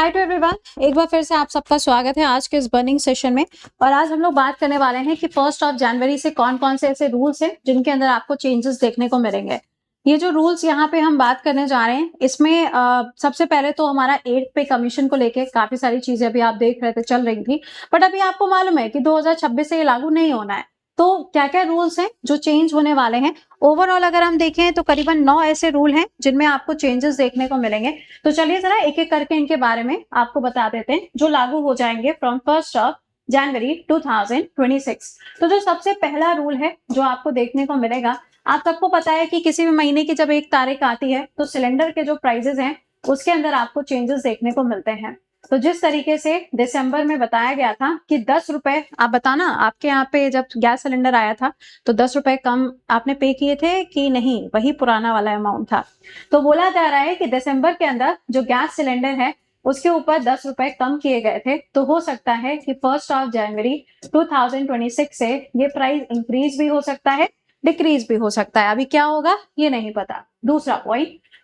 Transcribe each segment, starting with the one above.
Hi to everyone, एक बार फिर से आप सबका स्वागत है आज के इस बर्निंग सेशन में। और आज हम लोग बात करने वाले हैं कि 1 जनवरी से कौन कौन से ऐसे रूल्स हैं जिनके अंदर आपको चेंजेस देखने को मिलेंगे। ये जो रूल्स यहाँ पे हम बात करने जा रहे हैं इसमें सबसे पहले तो हमारा 8 पे कमीशन को लेके काफी सारी चीजें अभी आप देख रहे थे चल रही थी, बट अभी आपको मालूम है कि 2026 से ये लागू नहीं होना है। तो क्या क्या रूल्स हैं जो चेंज होने वाले हैं। ओवरऑल अगर हम देखें तो करीबन 9 ऐसे रूल हैं जिनमें आपको चेंजेस देखने को मिलेंगे। तो चलिए जरा एक एक करके इनके बारे में आपको बता देते हैं जो लागू हो जाएंगे फ्रॉम 1 जनवरी 2026। तो जो सबसे पहला रूल है जो आपको देखने को मिलेगा, आप सबको पता है कि किसी भी महीने की जब 1 तारीख आती है तो सिलेंडर के जो प्राइसेस हैं उसके अंदर आपको चेंजेस देखने को मिलते हैं। तो जिस तरीके से दिसंबर में बताया गया था कि 10 रुपए, आप बताना आपके यहाँ पे जब गैस सिलेंडर आया था तो 10 रुपए कम आपने पे किए थे कि नहीं, वही पुराना वाला अमाउंट था। तो बोला जा रहा है कि दिसंबर के अंदर जो गैस सिलेंडर है उसके ऊपर 10 रुपए कम किए गए थे। तो हो सकता है कि 1 जनवरी 2026 से ये प्राइस इंक्रीज भी हो सकता है, डिक्रीज भी हो सकता है। अभी क्या होगा ये नहीं पता।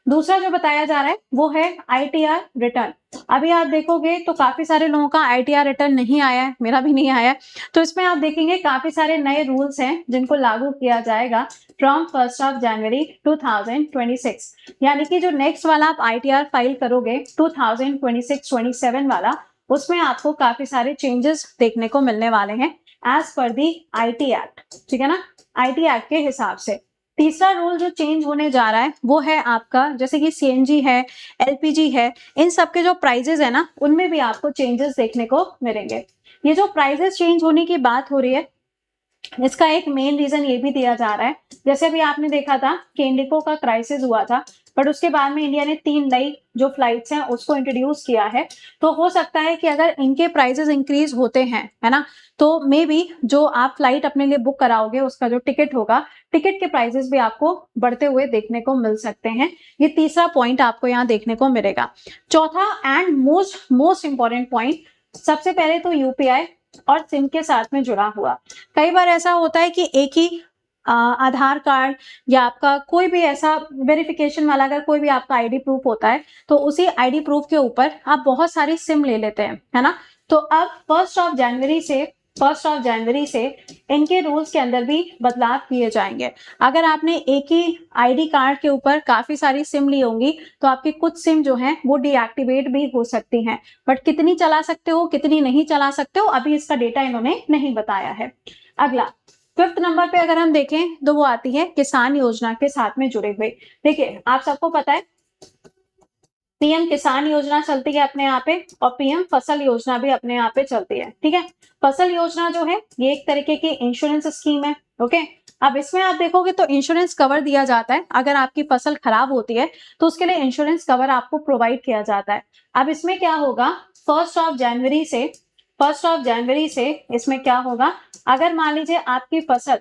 दूसरा जो बताया जा रहा है वो है आईटीआर रिटर्न। अभी आप देखोगे तो काफी सारे लोगों का आईटीआर रिटर्न नहीं आया है, मेरा भी नहीं आया है। तो इसमें आप देखेंगे काफी सारे नए रूल्स हैं जिनको लागू किया जाएगा फ्रॉम 1 जनवरी 2026। यानी कि जो नेक्स्ट वाला आप आईटीआर फाइल करोगे 2026-27 वाला, उसमें आपको काफी सारे चेंजेस देखने को मिलने वाले हैं as per the IT act, ठीक है ना, आईटी एक्ट के हिसाब से। तीसरा रूल जो चेंज होने जा रहा है वो है आपका, जैसे कि सीएनजी है, एलपीजी है, इन सब के जो प्राइजेस है ना उनमें भी आपको चेंजेस देखने को मिलेंगे। ये जो प्राइजेस चेंज होने की बात हो रही है इसका एक मेन रीजन ये भी दिया जा रहा है, जैसे अभी आपने देखा था कि इंडिको का क्राइसिस हुआ था, बट उसके बाद में इंडिया ने 3 नई जो फ्लाइट्स हैं उसको इंट्रोड्यूस किया है। तो हो सकता है कि अगर इनके प्राइसेस इंक्रीज होते हैं, है ना, तो मे बी जो आप फ्लाइट अपने लिए बुक कराओगे उसका जो टिकट होगा, टिकट के प्राइसेस भी आपको बढ़ते हुए देखने को मिल सकते हैं। ये तीसरा पॉइंट आपको यहाँ देखने को मिलेगा। चौथा एंड मोस्ट इंपॉर्टेंट पॉइंट, सबसे पहले तो यूपीआई और सिम के साथ में जुड़ा हुआ। कई बार ऐसा होता है कि एक ही आधार कार्ड या आपका कोई भी ऐसा वेरिफिकेशन वाला अगर कोई भी आपका आईडी प्रूफ होता है तो उसी आईडी प्रूफ के ऊपर आप बहुत सारी सिम ले लेते हैं, है ना। तो अब 1 जनवरी से इनके रूल्स के अंदर भी बदलाव किए जाएंगे। अगर आपने एक ही आईडी कार्ड के ऊपर काफी सारी सिम ली होंगी तो आपकी कुछ सिम जो है वो डीएक्टिवेट भी हो सकती हैं, बट कितनी चला सकते हो कितनी नहीं चला सकते हो अभी इसका डेटा इन्होंने नहीं बताया है। अगला 5th नंबर पे अगर हम देखें तो वो आती है किसान योजना के साथ में जुड़े हुए। देखिए आप सबको पता है पीएम किसान योजना चलती है अपने यहाँ पे और पीएम फसल योजना भी अपने यहाँ पे चलती है, ठीक है। फसल योजना जो है ये एक तरीके की इंश्योरेंस स्कीम है, ओके। अब इसमें आप देखोगे तो इंश्योरेंस कवर दिया जाता है, अगर आपकी फसल खराब होती है तो उसके लिए इंश्योरेंस कवर आपको प्रोवाइड किया जाता है। अब इसमें क्या होगा, 1 जनवरी से इसमें क्या होगा, अगर मान लीजिए आपकी फसल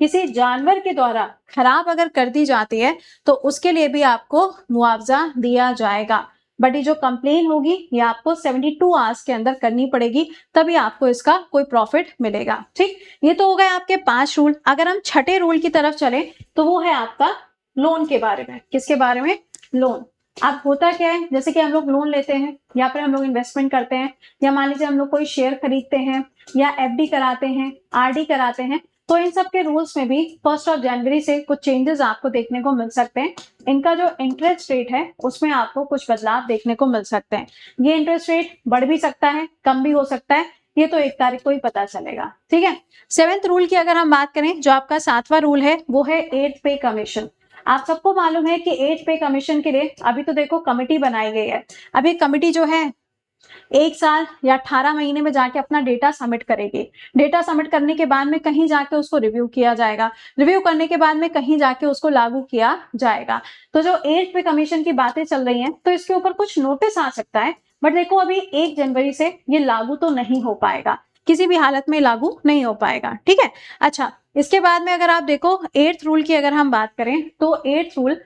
किसी जानवर के द्वारा खराब अगर कर दी जाती है तो उसके लिए भी आपको मुआवजा दिया जाएगा। बट ये जो कंप्लेन होगी ये आपको 72 आवर्स के अंदर करनी पड़ेगी, तभी आपको इसका कोई प्रॉफिट मिलेगा, ठीक। ये तो हो गए आपके 5 रूल। अगर हम छठे रूल की तरफ चले तो वो है आपका लोन के बारे में। किसके बारे में? लोन। अब होता क्या है, जैसे कि हम लोग लोन लेते हैं या फिर हम लोग इन्वेस्टमेंट करते हैं या मान लीजिए हम लोग कोई शेयर खरीदते हैं या एफडी कराते हैं, आरडी कराते हैं, तो इन सब के रूल्स में भी 1 जनवरी से कुछ चेंजेस आपको देखने को मिल सकते हैं। इनका जो इंटरेस्ट रेट है उसमें आपको कुछ बदलाव देखने को मिल सकते हैं। ये इंटरेस्ट रेट बढ़ भी सकता है, कम भी हो सकता है, ये तो 1 तारीख को ही पता चलेगा, ठीक है। 7th रूल की अगर हम बात करें, जो आपका 7वां रूल है वो है 8th पे कमीशन। आप सबको मालूम है कि 8th पे कमीशन के लिए अभी तो देखो कमेटी बनाई गई है। अभी कमेटी जो है 1 साल या 18 महीने में जाके अपना डेटा सबमिट करेगी। डेटा सबमिट करने के बाद में कहीं जाके उसको रिव्यू किया जाएगा, रिव्यू करने के बाद में कहीं जाके उसको लागू किया जाएगा। तो जो 8th पे कमीशन की बातें चल रही हैं तो इसके ऊपर कुछ नोटिस आ सकता है, बट देखो अभी 1 जनवरी से ये लागू तो नहीं हो पाएगा, किसी भी हालत में लागू नहीं हो पाएगा, ठीक है। अच्छा, इसके बाद में अगर आप देखो 8th रूल की अगर हम बात करें तो 8th रूल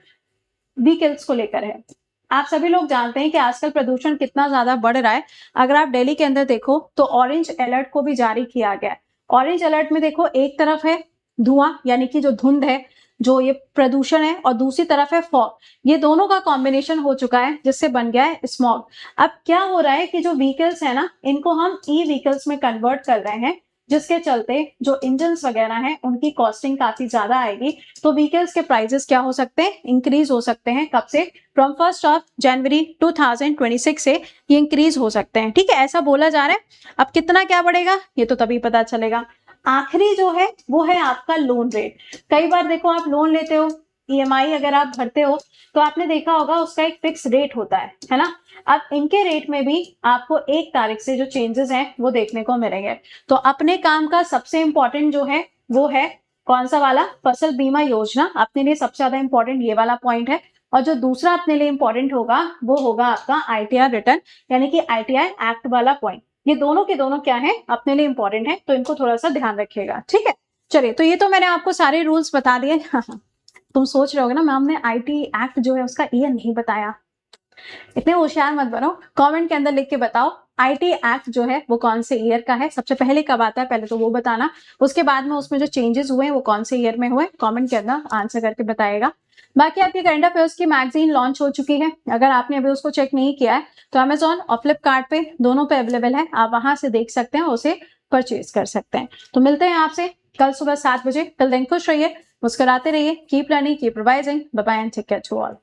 व्हीकल्स को लेकर है। आप सभी लोग जानते हैं कि आजकल प्रदूषण कितना ज्यादा बढ़ रहा है। अगर आप दिल्ली के अंदर देखो तो ऑरेंज अलर्ट को भी जारी किया गया है। ऑरेंज अलर्ट में देखो एक तरफ है धुआं यानी कि जो धुंध है, जो ये प्रदूषण है और दूसरी तरफ है फॉग, ये दोनों का कॉम्बिनेशन हो चुका है जिससे बन गया है स्मॉग। अब क्या हो रहा है कि जो व्हीकल्स है ना, इनको हम ई व्हीकल्स में कन्वर्ट कर रहे हैं, जिसके चलते जो इंजन्स वगैरह हैं उनकी कॉस्टिंग काफी ज्यादा आएगी। तो व्हीकल्स के प्राइसेस क्या हो सकते हैं, इंक्रीज हो सकते हैं। कब से? फ्रॉम 1 जनवरी 2026 से ये इंक्रीज हो सकते हैं। ठीक है, ऐसा बोला जा रहा है। अब कितना क्या बढ़ेगा ये तो तभी पता चलेगा। आखिरी जो है वो है आपका लोन रेट। कई बार देखो आप लोन लेते हो, ईएमआई अगर आप भरते हो तो आपने देखा होगा उसका एक फिक्स रेट होता है ना। अब इनके रेट में भी आपको 1 तारीख से जो चेंजेस हैं वो देखने को मिलेंगे। तो अपने काम का सबसे इंपॉर्टेंट जो है वो है कौन सा वाला? फसल बीमा योजना। अपने लिए सबसे ज्यादा इंपॉर्टेंट ये वाला पॉइंट है। और जो दूसरा अपने लिए इंपॉर्टेंट होगा वो होगा आपका आईटीआर रिटर्न, यानी कि आईटीआर एक्ट वाला पॉइंट। ये दोनों के दोनों क्या है, अपने लिए इंपॉर्टेंट है, तो इनको थोड़ा सा ध्यान रखिएगा। ठीक है, चलिए, तो ये तो मैंने आपको सारे रूल्स बता दिए। तुम सोच रहे होगे ना मैम ने आईटी एक्ट जो है उसका ईयर नहीं बताया। इतने होशियार मत बनो, कमेंट के अंदर लिख के बताओ आईटी एक्ट जो है वो कौन से ईयर का है, सबसे पहले कब आता है, पहले तो वो बताना। उसके बाद में उसमें जो चेंजेस हुए हैं वो कौन से ईयर में हुए, कमेंट के अंदर आंसर करके बताएगा। बाकी आपकी करंट अफेयर्स की मैगजीन लॉन्च हो चुकी है। अगर आपने अभी उसको चेक नहीं किया है तो अमेजॉन और फ्लिपकार्ट पे दोनों पे अवेलेबल है, आप वहां से देख सकते हैं, उसे परचेज कर सकते हैं। तो मिलते हैं आपसे कल सुबह 7 बजे। टिल देन खुश रहिए, मुस्कुराते रहिए, keep learning, keep revising. Bye bye and take care to all.